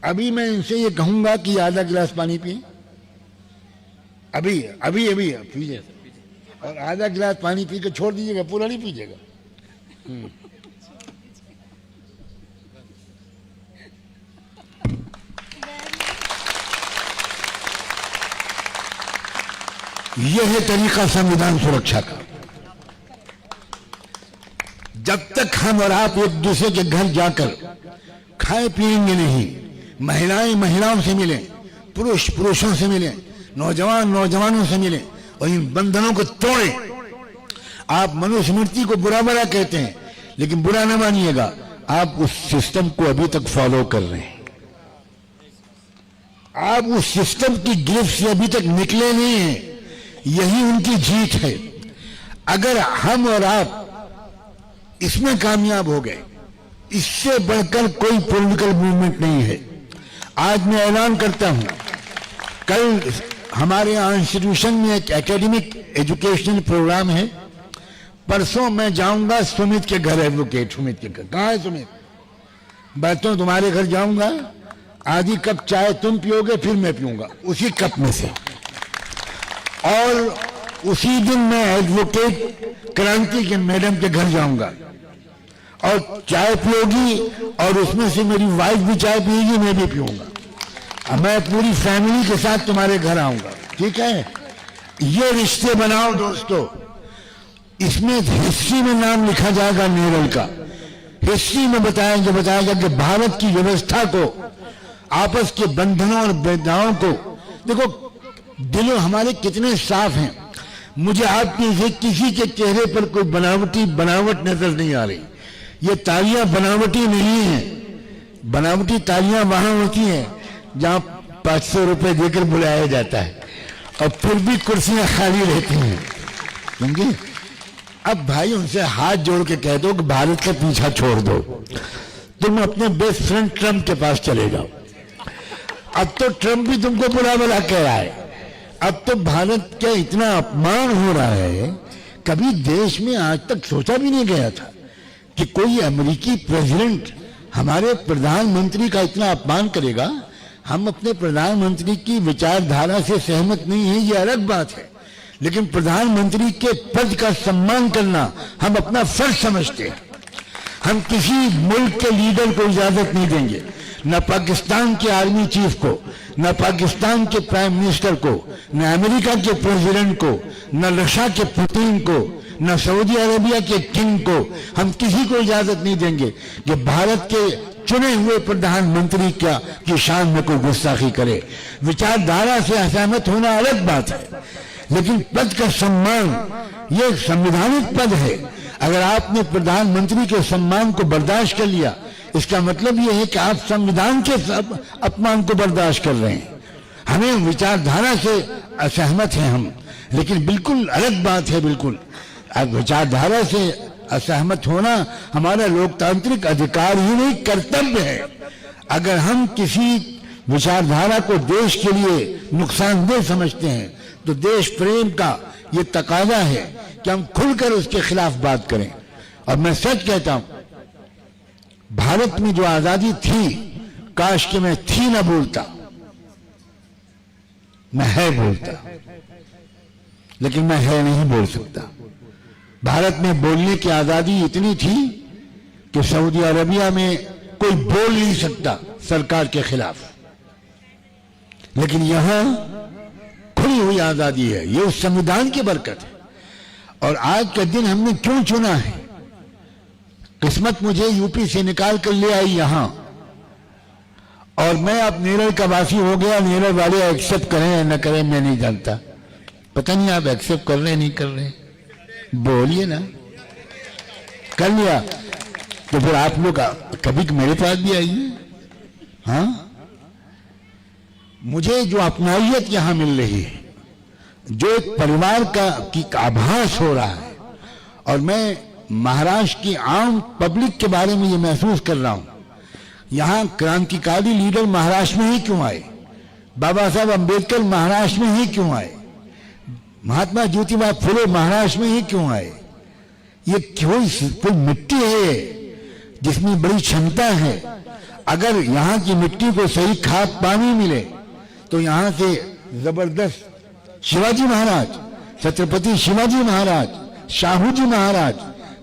अभी मैं इनसे ये कहूंगा कि आधा गिलास पानी पिए, अभी अभी अभी पीजिए, और आधा गिलास पानी पी के छोड़ दीजिएगा, पूरा नहीं पीजिएगा। यह है तरीका संविधान सुरक्षा का। जब तक हम और आप एक दूसरे के घर जाकर खाए पिएंगे नहीं, महिलाएं महिलाओं से मिलें, पुरुष पुरुषों से मिलें, नौजवान नौजवानों से मिलें और इन बंधनों को तोड़ें। आप मनुस्मृति को बुरा भला कहते हैं, लेकिन बुरा न मानिएगा, आप उस सिस्टम को अभी तक फॉलो कर रहे हैं। आप उस सिस्टम की गिरफ्त से अभी तक निकले नहीं हैं। यही उनकी जीत है। अगर हम और आप इसमें कामयाब हो गए, इससे बढ़कर कोई पॉलिटिकल मूवमेंट नहीं है। आज मैं ऐलान करता हूं, कल हमारे यहाँ इंस्टीट्यूशन में एक एकेडमिक एजुकेशनल प्रोग्राम है। परसों मैं जाऊंगा सुमित के घर, एडवोकेट सुमित के घर। कहाँ है सुमित? मैं तो तुम्हारे घर जाऊंगा, आधी कप चाय तुम पियोगे, फिर मैं पीऊंगा उसी कप में से, और उसी दिन मैं एडवोकेट क्रांति के मैडम के घर जाऊंगा और चाय पियोगी, और उसमें से मेरी वाइफ भी चाय पिएगी, मैं भी पीऊंगा। मैं पूरी फैमिली के साथ तुम्हारे घर आऊंगा, ठीक है? ये रिश्ते बनाओ दोस्तों। इसमें हिस्ट्री में नाम लिखा जाएगा नेवल का। हिस्ट्री में बताया कि भारत की व्यवस्था को, आपस के बंधनों और भेदभावों को, देखो दिलों हमारे कितने साफ हैं। मुझे आपके से किसी के चेहरे पर कोई बनावट नजर नहीं आ रही। ये तालियां बनावटी नहीं है। बनावटी तालियां वहां होती हैं जहां 500 रुपए देकर बुलाया जाता है और फिर भी कुर्सियां खाली रहती हैं, समझे? अब भाई उनसे हाथ जोड़ के कह दो कि भारत का पीछा छोड़ दो, तुम अपने बेस्ट फ्रेंड ट्रंप के पास चले जाओ। अब तो ट्रंप भी तुमको बुरा भला कह रहा है। अब तो भारत का इतना अपमान हो रहा है, कभी देश में आज तक सोचा भी नहीं गया था कि कोई अमेरिकी प्रेसिडेंट हमारे प्रधानमंत्री का इतना अपमान करेगा। हम अपने प्रधानमंत्री की विचारधारा से सहमत नहीं है, ये अलग बात है, लेकिन प्रधानमंत्री के पद का सम्मान करना हम अपना फर्ज समझते हैं। हम किसी मुल्क के लीडर को इजाजत नहीं देंगे, न पाकिस्तान के आर्मी चीफ को, न पाकिस्तान के प्राइम मिनिस्टर को, न अमेरिका के प्रेसिडेंट को, न रशिया के पुतिन को, न सऊदी अरेबिया के किंग को, हम किसी को इजाजत नहीं देंगे कि भारत के चुने हुए प्रधानमंत्री की शान में कोई गुस्ताखी करे। विचारधारा से असहमत होना अलग बात है, लेकिन पद का सम्मान ये संवैधानिक पद है। अगर आपने प्रधानमंत्री के सम्मान को बर्दाश्त कर लिया, इसका मतलब यह है कि आप संविधान के अपमान को बर्दाश्त कर रहे हैं। हमें विचारधारा से असहमत हैं हम, लेकिन बिल्कुल अलग बात है। बिल्कुल विचारधारा से असहमत होना हमारा लोकतांत्रिक अधिकार ही नहीं, कर्तव्य है। अगर हम किसी विचारधारा को देश के लिए नुकसानदेह समझते हैं, तो देश प्रेम का ये तकाजा है कि हम खुलकर उसके खिलाफ बात करें। और मैं सच कहता हूं, भारत में जो आजादी थी, काश कि मैं थी ना बोलता, मैं है बोलता, लेकिन मैं है नहीं बोल सकता। भारत में बोलने की आजादी इतनी थी कि सऊदी अरबिया में कोई बोल नहीं सकता सरकार के खिलाफ, लेकिन यहां खुली हुई आजादी है। ये उस संविधान की बरकत है। और आज का दिन हमने क्यों चुना है? किस्मत मुझे यूपी से निकाल कर ले आई यहां, और मैं अब नेरल का वासी हो गया। नेरल वाले एक्सेप्ट करें या न करें मैं नहीं जानता, पता नहीं आप एक्सेप्ट कर रहे नहीं कर रहे, बोलिए ना। कर लिया तो फिर आप लोग कभी मेरे पास भी आइए। हाँ, मुझे जो अपनाइयत यहां मिल रही है, जो एक परिवार की आभास हो रहा है, और मैं महाराष्ट्र की आम पब्लिक के बारे में ये महसूस कर रहा हूं। यहां क्रांतिकारी लीडर महाराष्ट्र में ही क्यों आए? बाबा साहब अंबेडकर महाराष्ट्र में ही क्यों आए? महात्मा ज्योतिबा फुले महाराष्ट्र में ही क्यों आए? ये कोई मिट्टी है जिसमें बड़ी क्षमता है। अगर यहाँ की मिट्टी को सही खाद पानी मिले तो यहाँ से जबरदस्त शिवाजी महाराज, छत्रपति शिवाजी महाराज, शाहू जी महाराज,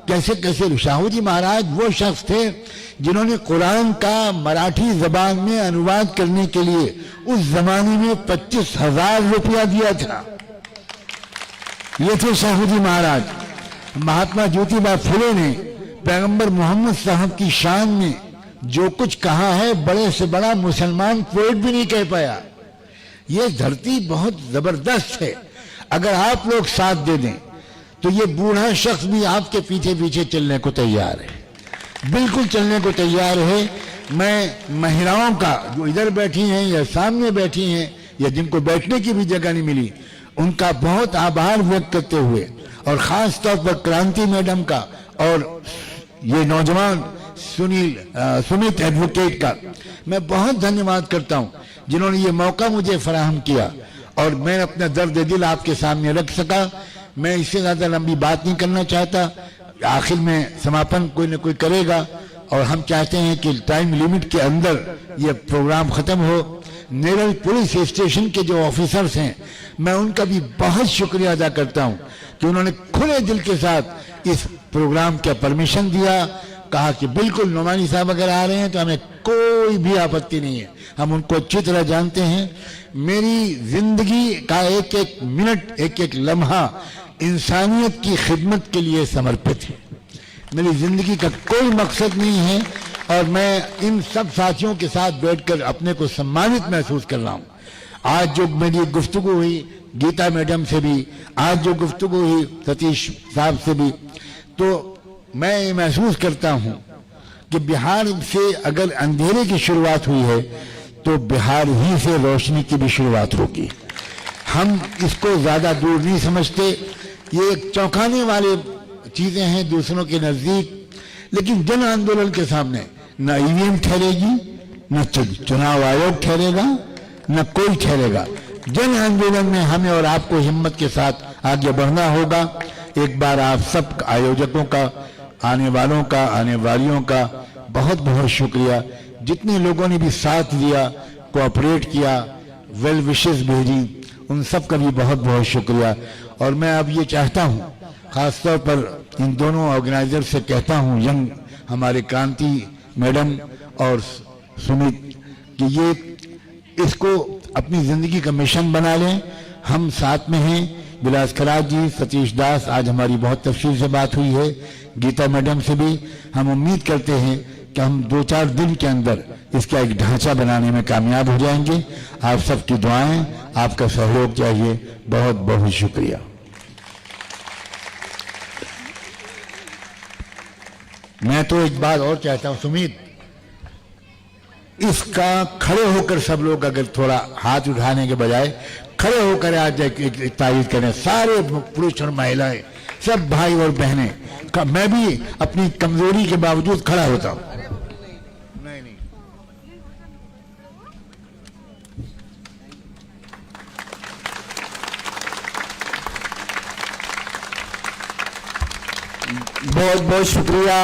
कैसे कैसे शाहू जी महाराज वो शख्स थे जिन्होंने कुरान का मराठी जबान में अनुवाद करने के लिए उस जमाने में 25,000 रुपया दिया था। ये थे शाहू जी महाराज। महात्मा ज्योतिबा फुले ने पैगंबर मोहम्मद साहब की शान में जो कुछ कहा है, बड़े से बड़ा मुसलमान पोएट भी नहीं कह पाया। ये धरती बहुत जबरदस्त है। अगर आप लोग साथ दे दें तो ये बूढ़ा शख्स भी आपके पीछे पीछे चलने को तैयार है, बिल्कुल चलने को तैयार है। मैं महिलाओं का जो इधर बैठी हैं या सामने बैठी हैं या जिनको बैठने की भी जगह नहीं मिली, उनका बहुत आभार व्यक्त करते हुए और खास तौर पर क्रांति मैडम का और ये नौजवान सुमित एडवोकेट का मैं बहुत धन्यवाद करता हूं जिन्होंने ये मौका मुझे फराहम किया और मैं अपना दर्द दिल आपके सामने रख सका। मैं इससे ज्यादा लंबी बात नहीं करना चाहता। आखिर में समापन कोई न कोई करेगा और हम चाहते हैं कि टाइम लिमिट के अंदर ये प्रोग्राम खत्म हो। नेरल पुलिस स्टेशन के जो ऑफिसर्स हैं, मैं उनका भी बहुत शुक्रिया अदा करता हूं कि उन्होंने खुले दिल के साथ इस प्रोग्राम का परमिशन दिया। कहा कि बिल्कुल नोमानी साहब अगर आ रहे हैं तो हमें कोई भी आपत्ति नहीं है, हम उनको अच्छी तरह जानते हैं। मेरी जिंदगी का एक एक मिनट, एक एक लम्हा इंसानियत की खिदमत के लिए समर्पित है। मेरी जिंदगी का कोई मकसद नहीं है और मैं इन सब साथियों के साथ बैठकर अपने को सम्मानित महसूस कर रहा हूं। आज जो मेरी गुफ्तगू हुई गीता मैडम से भी, आज जो गुफ्तगू हुई सतीश साहब से भी, तो मैं ये महसूस करता हूं कि बिहार से अगर अंधेरे की शुरुआत हुई है तो बिहार ही से रोशनी की भी शुरुआत होगी। हम इसको ज्यादा दूर नहीं समझते। ये एक चौंकाने वाले चीजें हैं दूसरों के नजदीक, लेकिन जन आंदोलन के सामने न ईवीएम ठहरेगी, न चुनाव आयोग ठहरेगा, न कोई ठहरेगा। जन आंदोलन में हमें और आपको हिम्मत के साथ आगे बढ़ना होगा। एक बार आप सब आयोजकों का, आने वालों का, आने वालियों का बहुत बहुत शुक्रिया। जितने लोगों ने भी साथ दिया, कोऑपरेट किया, वेल विशेस भेजी, उन सब का भी बहुत बहुत शुक्रिया। और मैं अब ये चाहता हूँ, खासतौर पर इन दोनों ऑर्गेनाइजर से कहता हूँ, यंग हमारे क्रांति मैडम और सुमित, कि ये इसको अपनी जिंदगी का मिशन बना लें। हम साथ में हैं। विलास खराज जी, सतीश दास, आज हमारी बहुत तफसील से बात हुई है, गीता मैडम से भी। हम उम्मीद करते हैं कि हम 2-4 दिन के अंदर इसका एक ढांचा बनाने में कामयाब हो जाएंगे। आप सबकी दुआएं, आपका सहयोग चाहिए। बहुत बहुत शुक्रिया। मैं तो एक बात और चाहता हूं सुमित, इसका खड़े होकर सब लोग अगर थोड़ा हाथ उठाने के बजाय खड़े होकर आज एक तारीफ करें, सारे पुरुष और महिलाएं, सब भाई और बहनें। मैं भी अपनी कमजोरी के बावजूद खड़ा होता हूं। नहीं, बहुत बहुत शुक्रिया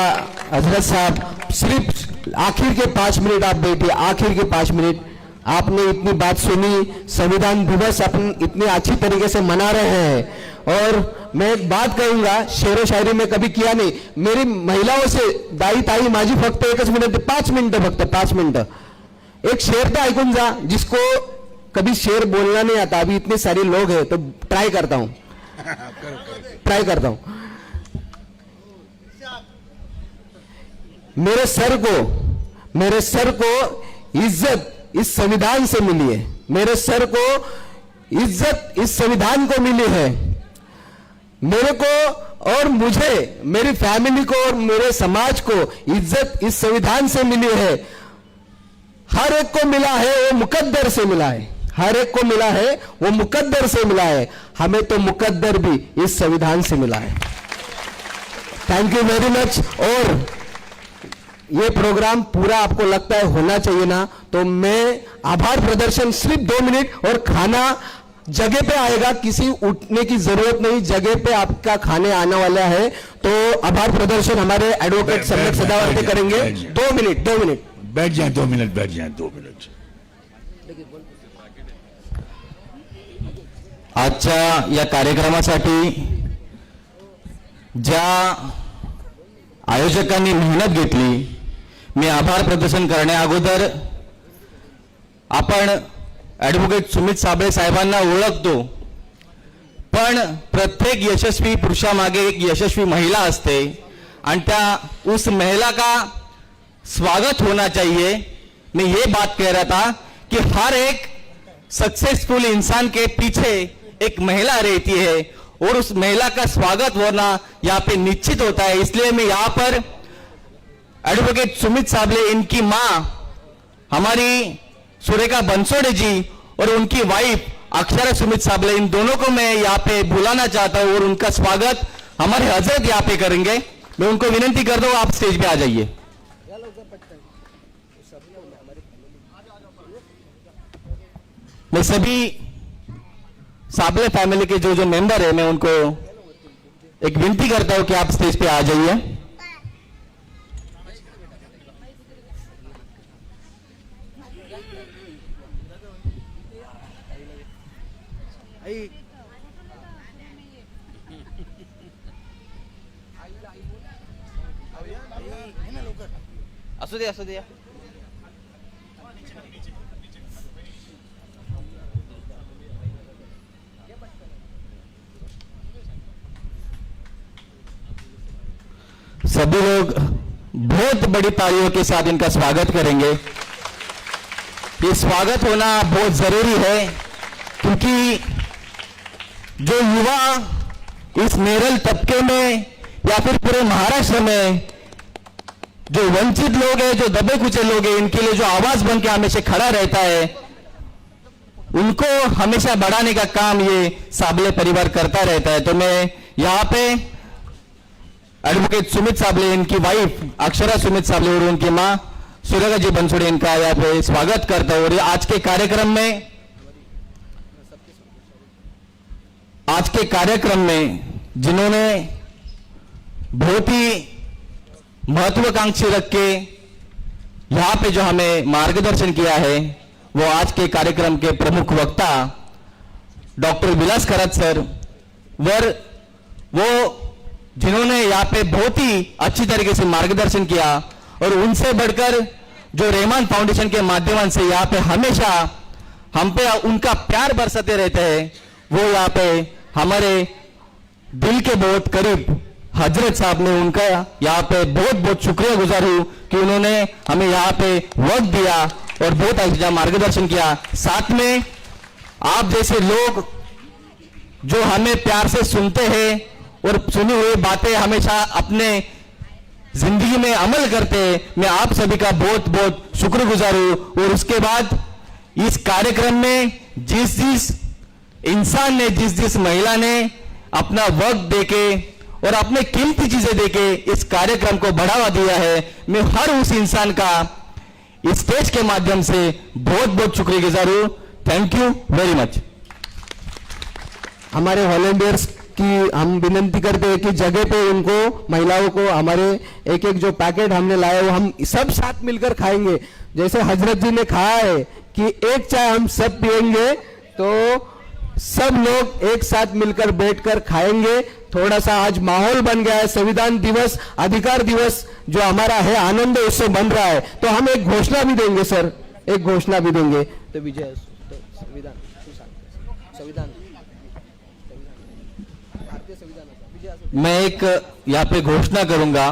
हजरत साहब। सिर्फ आखिर के 5 मिनट आप बैठे, आखिर के 5 मिनट आपने इतनी बात सुनी। संविधान दिवस अपन इतनी अच्छी तरीके से मना रहे हैं। और मैं एक बात कहूंगा, शेरो शायरी में कभी किया नहीं। मेरी महिलाओं से दाई ताई माझी फक्त 1 मिनिट, 5 मिनिटं, फक्त 5 मिनिटं एक शेर तो ऐकून जा, जिसको कभी शेर बोलना नहीं आता। अभी इतने सारे लोग हैं तो ट्राई करता हूं, ट्राई करता हूं। मेरे सर को इज्जत इस संविधान से मिली है। मेरे सर को इज्जत इस संविधान को मिली है। मेरे को और मुझे, मेरी फैमिली को और मेरे समाज को इज्जत इस संविधान से मिली है। हर एक को मिला है वो मुकद्दर से मिला है। हर एक को मिला है वो मुकद्दर से मिला है। हमें तो मुकद्दर भी इस संविधान से मिला है। Thank you very much. और ये प्रोग्राम पूरा आपको लगता है होना चाहिए ना, तो मैं आभार प्रदर्शन सिर्फ 2 मिनट, और खाना जगह पे आएगा, किसी उठने की जरूरत नहीं, जगह पे आपका खाने आने वाला है। तो आभार प्रदर्शन हमारे एडवोकेट सम्यक सदावर्ते करेंगे। 2 मिनट बैठ जाएं 2 मिनट, बैठ जाएं 2 मिनट। आजच्या या कार्यक्रमासाठी ज्या आयोजकांनी मेहनत घेतली, मी आभार प्रदर्शन करण्या अगोदर आपण ॲडव्होकेट सुमित साबळे साहेबांना ओळखतो, पण प्रत्येक यशस्वी पुरुषामागे एक यशस्वी महिला असते आणि त्या उस महिला का स्वागत होना चाहिए। मैं ये बात कह रहा था कि हर एक सक्सेसफुल इंसान के पीछे एक महिला रहती है और उस महिला का स्वागत होना यहाँ पे निश्चित होता है। इसलिए मैं यहाँ पर एडवोकेट सुमित साबळे, इनकी माँ हमारी सुरेखा बंसोड़े जी और उनकी वाइफ अक्षरा सुमित साबळे, इन दोनों को मैं यहाँ पे बुलाना चाहता हूँ और उनका स्वागत हमारे हजरत यहाँ पे करेंगे। मैं उनको विनंती करता हूँ, आप स्टेज पे आ जाइए। मैं सभी साबळे फैमिली के जो जो मेंबर है, मैं उनको एक विनती करता हूं कि आप स्टेज पे आ जाइए। असू दे। सभी लोग बहुत बड़ी तालियों के साथ इनका स्वागत करेंगे। ये स्वागत होना बहुत जरूरी है, क्योंकि जो युवा इस नेरल तबके में या फिर पूरे महाराष्ट्र में जो वंचित लोग हैं, जो दबे कुचे लोग हैं, इनके लिए जो आवाज बन के हमेशा खड़ा रहता है, उनको हमेशा बढ़ाने का काम ये साबळे परिवार करता रहता है। तो मैं यहाँ पे एडवोकेट सुमित साबळे, इनकी वाइफ अक्षरा सुमित साबळे और उनकी मां सुरेखा जी बंसोड़े, इनका यहाँ पे स्वागत करता हूं। और आज के कार्यक्रम में जिन्होंने बहुत ही महत्वाकांक्षी रख के यहाँ पे जो हमें मार्गदर्शन किया है, वो आज के कार्यक्रम के प्रमुख वक्ता डॉक्टर विलास खरात सर, वो जिन्होंने यहाँ पे बहुत ही अच्छी तरीके से मार्गदर्शन किया, और उनसे बढ़कर जो रहमान फाउंडेशन के माध्यम से यहाँ पे हमेशा हम पे उनका प्यार बरसाते रहते हैं, वो यहाँ पे हमारे दिल के बहुत करीब हजरत साहब ने, उनका यहाँ पे बहुत बहुत शुक्रिया गुजार हूँ कि उन्होंने हमें यहाँ पे वक्त दिया और बहुत अच्छा मार्गदर्शन किया। साथ में आप जैसे लोग जो हमें प्यार से सुनते हैं और सुनी हुई बातें हमेशा अपने जिंदगी में अमल करते हैं, मैं आप सभी का बहुत बहुत शुक्रगुजार हूं। और उसके बाद इस कार्यक्रम में जिस इंसान ने, जिस महिला ने अपना वक्त देके और अपने कीमती चीजें देके इस कार्यक्रम को बढ़ावा दिया है, मैं हर उस इंसान का इस स्टेज के माध्यम से बहुत बहुत शुक्रगुजार हूं। Thank you very much. हमारे वॉलंटियर्स की हम विनंती करते हैं कि जगह पे उनको, महिलाओं को, हमारे एक एक जो पैकेट हमने लाया वो हम सब साथ मिलकर खाएंगे। जैसे हजरत जी ने कहा है कि एक चाय हम सब पिएंगे, तो सब लोग एक साथ मिलकर बैठकर खाएंगे। थोड़ा सा आज माहौल बन गया है, संविधान दिवस, अधिकार दिवस जो हमारा है, आनंद उत्सव बन रहा है, तो हम एक घोषणा भी देंगे सर, एक घोषणा भी देंगे। तो विजय संविधान, संविधान, मैं एक यहाँ पे घोषणा करूंगा,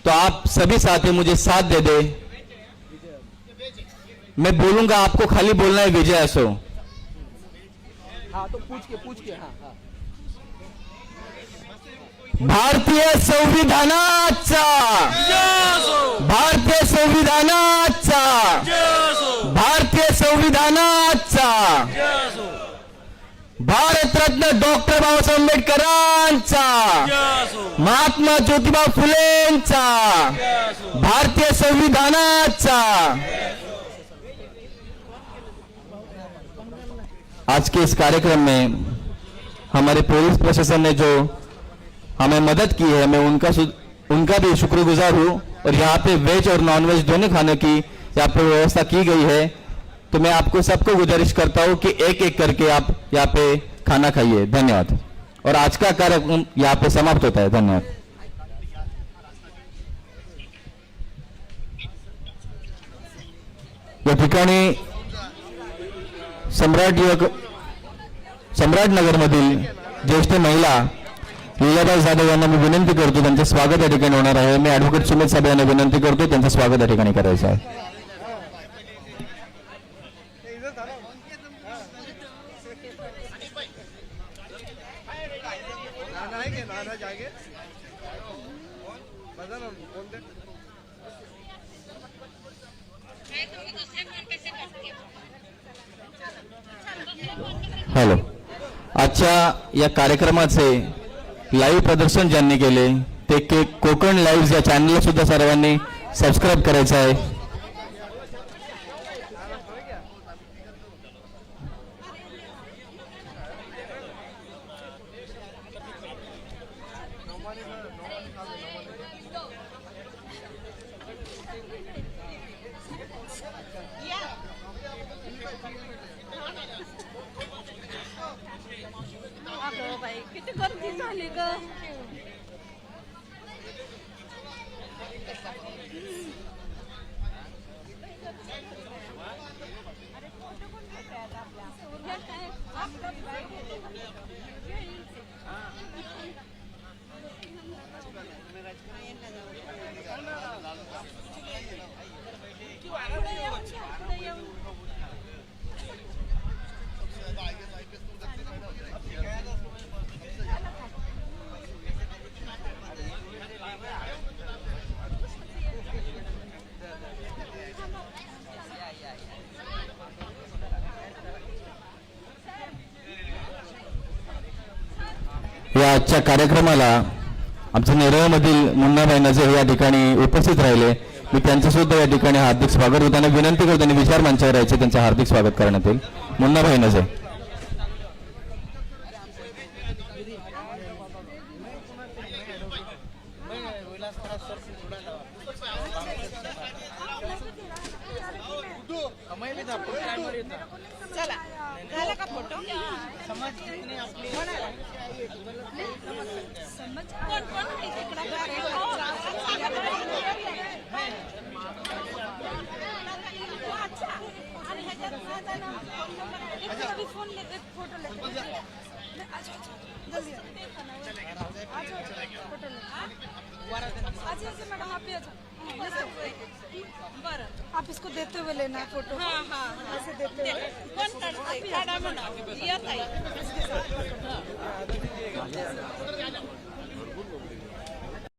तो आप सभी साथी मुझे साथ दे दे। मैं बोलूंगा, आपको खाली बोलना है विजय असो। हाँ, तो पूछ के हाँ। भारतीय संविधानाचा, भारतीय संविधानाचा, भारतीय संविधानाचा, भारतरत्न डॉक्टर बाबासाहेब आंबेडकरांचा, महात्मा ज्योतिबा फुलेंचा, भारतीय संविधानाचा। आज के इस कार्यक्रम में हमारे पुलिस प्रशासन ने जो हमें मदद की है, मैं उनका भी शुक्रगुजार हूं। और यहाँ पे वेज और नॉन वेज दोनों खाने की यहाँ पे व्यवस्था की गई है। तो मैं आपको सबको गुजारिश करता हूँ कि एक एक करके आप यहाँ पे खाना खाइए। धन्यवाद। और आज का कार्यक्रम यहाँ पे समाप्त होता है। धन्यवाद। या ठिकाणी सम्राटनगरमधील ज्येष्ठ महिला लीलाबाई जाधव यांना मी विनंती करतो, त्यांचं स्वागत या ठिकाणी होणार आहे। मी ॲडव्होकेट सुमित साबळे यांना विनंती करतो, त्यांचं स्वागत या ठिकाणी करायचं आहे। हॅलो, आजच्या या कार्यक्रमाचे लाईव्ह प्रदर्शन ज्यांनी केले ते कोकण लाईव्ह या चॅनलला सुद्धा सर्वांनी सबस्क्राईब करायचं आहे। किती गर्दी झाली ग। या आजच्या कार्यक्रमाला आमच्या नेरळमधील मुन्नाभाई नजे या ठिकाणी उपस्थित राहिले। मी त्यांचं सुद्धा या ठिकाणी हार्दिक स्वागत करताना विनंती करतो, त्यांनी विचार मंचावर यायचे, त्यांचं हार्दिक स्वागत करण्यात येईल। मुन्नाभाई नजे। चला झाला का फोटो? समज कोण कोण आहे तिकडं? अच्छा आणि ह्याच्यात फोन एक फोटो ले। अच्छा जल्दी फोटो ले। अच्छा मैडम आप ये बरं, आप इसको देते हुए लेना फोटो। हाँ हाँ ऐसे देते हुए कौन करता है?